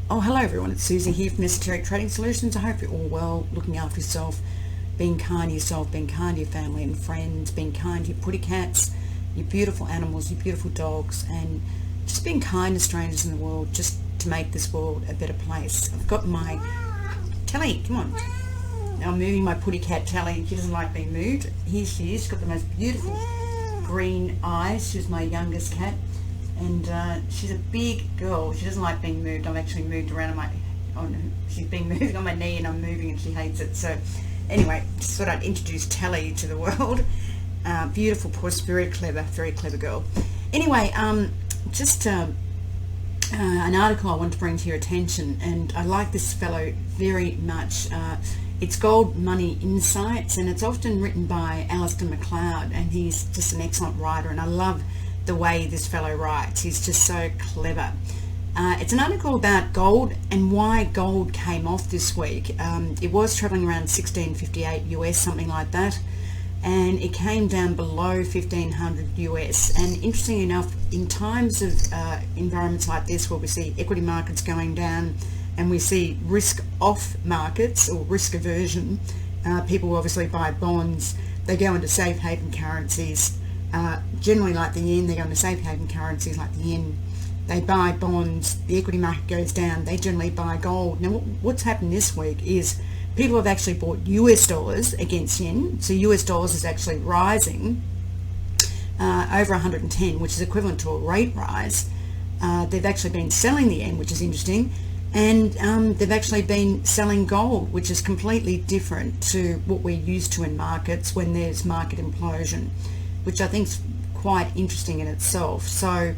Oh, hello everyone, it's Susie here from Esoteric Trading Solutions. I hope you're all well, looking after yourself, being kind to yourself, being kind to your family and friends, being kind to your putty cats, your beautiful animals, your beautiful dogs, and just being kind to strangers in the world, just to make this world a better place. I've got my Telly, come on. Now I'm moving my putty cat Telly. She doesn't like being moved. Here she is. She's got the most beautiful green eyes. She's my youngest cat. And she's a big girl. She doesn't like being moved. I've actually moved around she's being moved on my knee and I'm moving and she hates it. So anyway, just thought I'd introduce Telly to the world. Beautiful, poor, very clever girl. Anyway, just an article I want to bring to your attention, and I like this fellow very much. It's Gold Money Insights, and it's often written by Alistair McLeod, and he's just an excellent writer, and I love the way this fellow writes. He's just so clever. It's an article about gold and why gold came off this week. It was traveling around 1658 US, something like that, and it came down below 1500 US. And interestingly enough, in times of environments like this where we see equity markets going down and we see risk off markets or risk aversion, people obviously buy bonds, they go into safe haven currencies. Generally like the yen, they go into safe haven currencies like the yen. They buy bonds, the equity market goes down, they generally buy gold. Now what's happened this week is people have actually bought US dollars against yen, so US dollars is actually rising over 110, which is equivalent to a rate rise. They've actually been selling the yen, which is interesting, and they've actually been selling gold, which is completely different to what we're used to in markets when there's market implosion, which I think is quite interesting in itself. So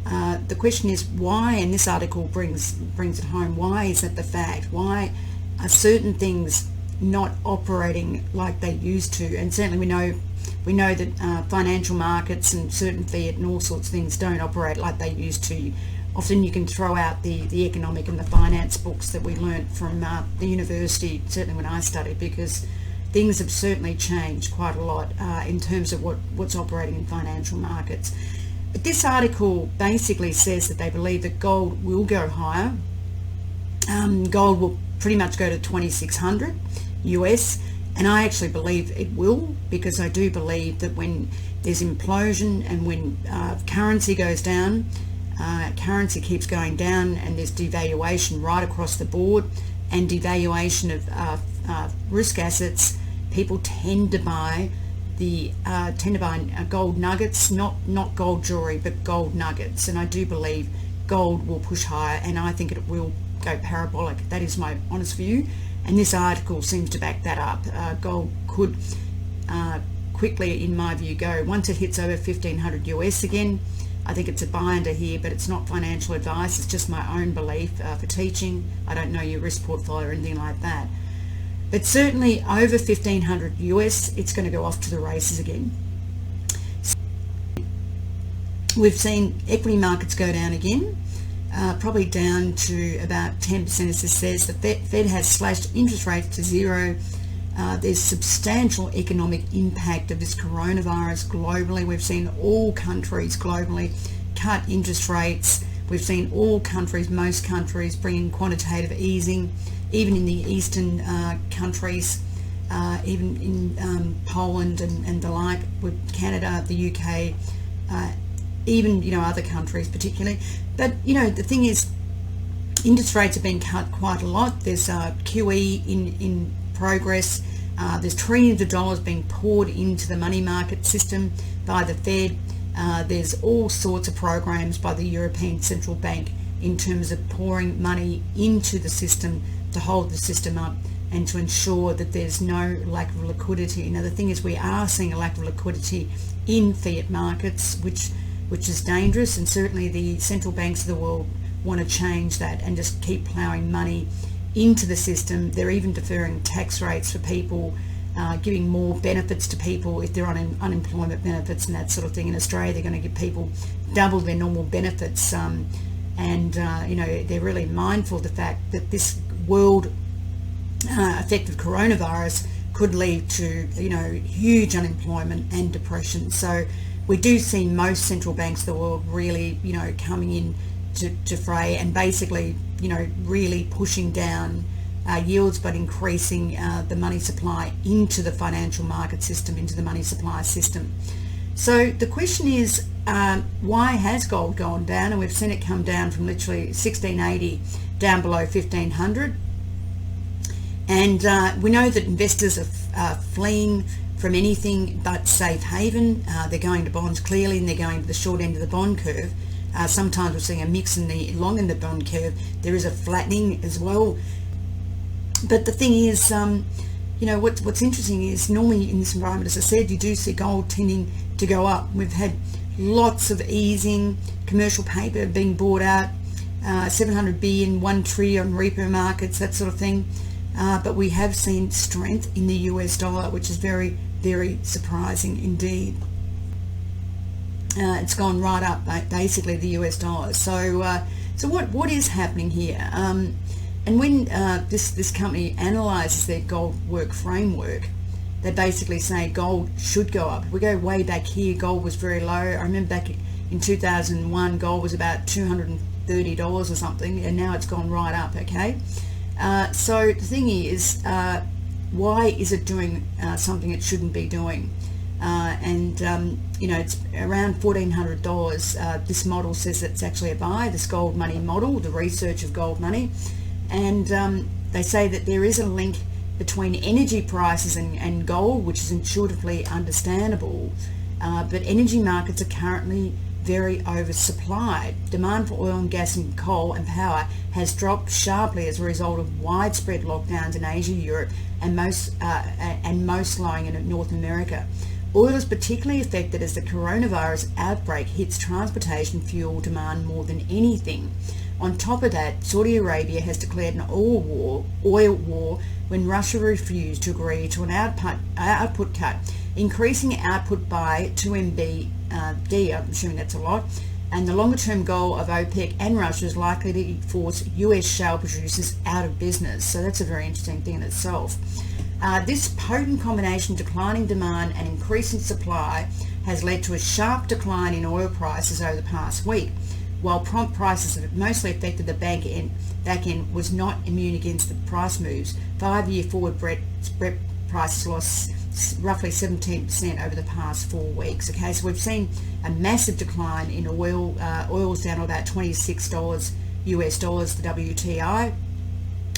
the question is why, and this article brings it home, why is that the fact? Why are certain things not operating like they used to? And certainly we know that financial markets and certain fiat and all sorts of things don't operate like they used to. Often you can throw out the economic and the finance books that we learnt from the university, certainly when I studied, because things have certainly changed quite a lot in terms of what's operating in financial markets. But this article basically says that they believe that gold will go higher. Gold will pretty much go to 2600 US, and I actually believe it will, because I do believe that when there's implosion and when currency goes down, currency keeps going down, and there's devaluation right across the board and devaluation of risk assets, people tend to buy gold nuggets, not gold jewelry, but gold nuggets. And I do believe gold will push higher, and I think it will go parabolic. That is my honest view, and this article seems to back that up. Gold could quickly, in my view, go once it hits over 1500 US again. I think it's a buy under here, but it's not financial advice. It's just my own belief for teaching. I don't know your risk portfolio or anything like that. But certainly over 1500 US, it's going to go off to the races again. We've seen equity markets go down again, probably down to about 10%, as this says. The Fed has slashed interest rates to zero. There's substantial economic impact of this coronavirus globally. We've seen all countries globally cut interest rates. We've seen all countries, most countries, bring in quantitative easing, even in the eastern countries, even in Poland and the like, with Canada, the UK, even other countries particularly. But the thing is, interest rates have been cut quite a lot. There's QE in progress. There's trillions of dollars being poured into the money market system by the Fed. There's all sorts of programs by the European Central Bank in terms of pouring money into the system to hold the system up and to ensure that there's no lack of liquidity. Now the thing is, we are seeing a lack of liquidity in fiat markets, which is dangerous, and certainly the central banks of the world want to change that and just keep ploughing money into the system. They're even deferring tax rates for people, giving more benefits to people if they're on unemployment benefits and that sort of thing. In Australia, they're going to give people double their normal benefits, and they're really mindful of the fact that this world effect of coronavirus could lead to huge unemployment and depression. So we do see most central banks of the world really coming in to fray and basically really pushing down yields, but increasing the money supply into the financial market system, into the money supply system. So the question is, why has gold gone down? And we've seen it come down from literally 1680 down below 1500. And we know that investors are fleeing from anything but safe haven. They're going to bonds clearly, and they're going to the short end of the bond curve. Sometimes we're seeing a mix in the long end of the bond curve. There is a flattening as well. But the thing is, what's interesting is normally in this environment, as I said, you do see gold tending to go up. We've had lots of easing, commercial paper being bought out, 700 billion, 1 trillion repo markets, that sort of thing. But we have seen strength in the US dollar, which is very, very surprising indeed. It's gone right up, basically, the US dollar. So what is happening here? And when this company analyzes their gold work framework, they basically say gold should go up. If we go way back here, gold was very low. I remember back in 2001, gold was about $230 or something, and now it's gone right up, okay? So the thing is, why is it doing something it shouldn't be doing? It's around $1,400. This model says it's actually a buy, this gold money model, the research of gold money. And they say that there is a link between energy prices and gold, which is intuitively understandable. But energy markets are currently very oversupplied. Demand for oil and gas and coal and power has dropped sharply as a result of widespread lockdowns in Asia, Europe, and most slowing in North America. Oil is particularly affected as the coronavirus outbreak hits transportation fuel demand more than anything. On top of that, Saudi Arabia has declared an oil war when Russia refused to agree to an output cut, increasing output by 2 MBD, I'm assuming that's a lot, and the longer-term goal of OPEC and Russia is likely to force US shale producers out of business. So that's a very interesting thing in itself. This potent combination of declining demand and increasing supply has led to a sharp decline in oil prices over the past week. While prompt prices have mostly affected the back end was not immune against the price moves. 5-year forward Brent prices lost roughly 17% over the past 4 weeks. Okay, so we've seen a massive decline in oil. Oil's down to about $26 US dollars, the WTI,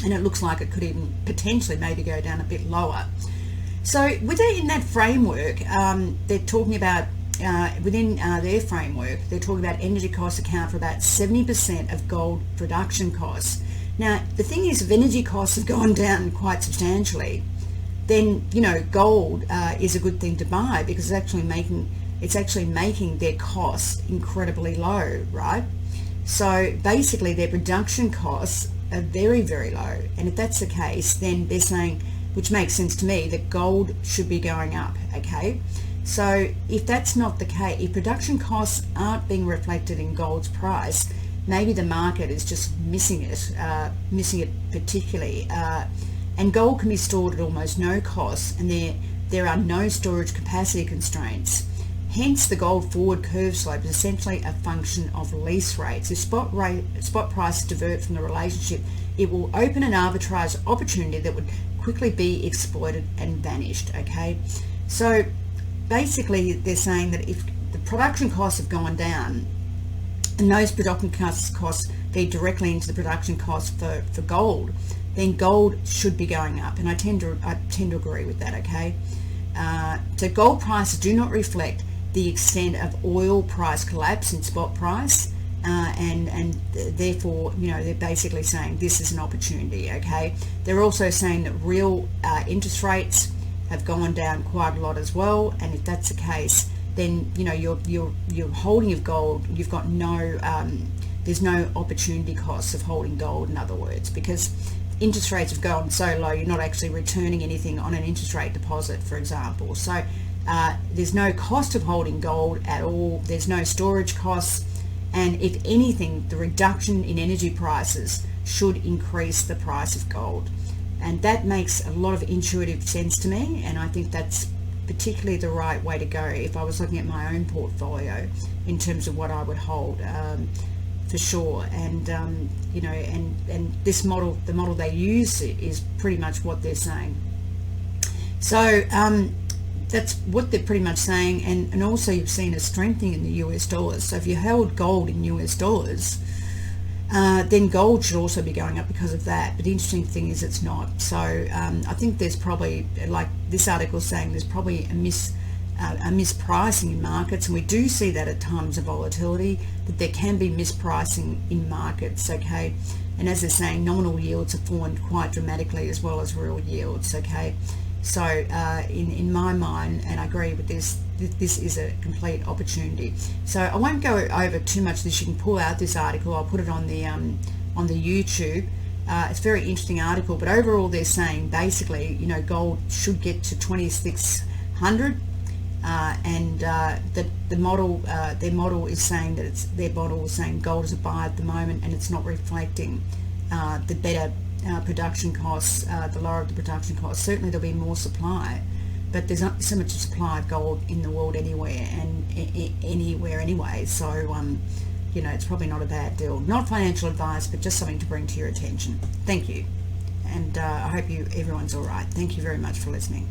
and it looks like it could even potentially maybe go down a bit lower. So within that framework, they're talking about within their framework, they're talking about energy costs account for about 70% of gold production costs. Now, the thing is, if energy costs have gone down quite substantially, then gold is a good thing to buy, because it's actually making their costs incredibly low, right? So basically, their production costs are very, very low, and if that's the case, then they're saying, which makes sense to me, that gold should be going up. Okay. So if that's not the case, if production costs aren't being reflected in gold's price, maybe the market is just missing it particularly. And gold can be stored at almost no cost, and there are no storage capacity constraints. Hence, the gold forward curve slope is essentially a function of lease rates. If spot prices divert from the relationship, it will open an arbitrage opportunity that would quickly be exploited and vanished. Okay, so basically, they're saying that if the production costs have gone down, and those production costs feed directly into the production costs for gold, then gold should be going up, and I tend to agree with that. Okay, so gold prices do not reflect the extent of oil price collapse in spot price, and therefore, they're basically saying this is an opportunity. Okay, they're also saying that real interest rates have gone down quite a lot as well, and if that's the case, then your holding of gold, you've got there's no opportunity costs of holding gold, in other words, because interest rates have gone so low, you're not actually returning anything on an interest rate deposit, for example. So there's no cost of holding gold at all, there's no storage costs, and if anything, the reduction in energy prices should increase the price of gold. And that makes a lot of intuitive sense to me, and I think that's particularly the right way to go if I was looking at my own portfolio in terms of what I would hold. for sure. And you know, and this model, the model they use, is pretty much what they're saying. So that's what they're pretty much saying. And also you've seen a strengthening in the US dollars. So if you held gold in US dollars, then gold should also be going up because of that. But the interesting thing is it's not. So I think there's probably, like this article is saying, there's probably a mispricing in markets, and we do see that at times of volatility, that there can be mispricing in markets, okay? And as they're saying, nominal yields have fallen quite dramatically as well as real yields, okay? So in my mind, and I agree with this, this is a complete opportunity. So I won't go over too much of this. You can pull out this article. I'll put it on the YouTube. It's a very interesting article, but overall they're saying basically, you know, gold should get to 2,600, and that the model, their model is saying that gold is a buy at the moment, and it's not reflecting the better production costs, the lower of the production costs. Certainly there'll be more supply, but there's not so much supply of gold in the world anywhere anyway. So you know, it's probably not a bad deal. Not financial advice, but just something to bring to your attention. Thank you, and I hope everyone's all right. Thank you very much for listening.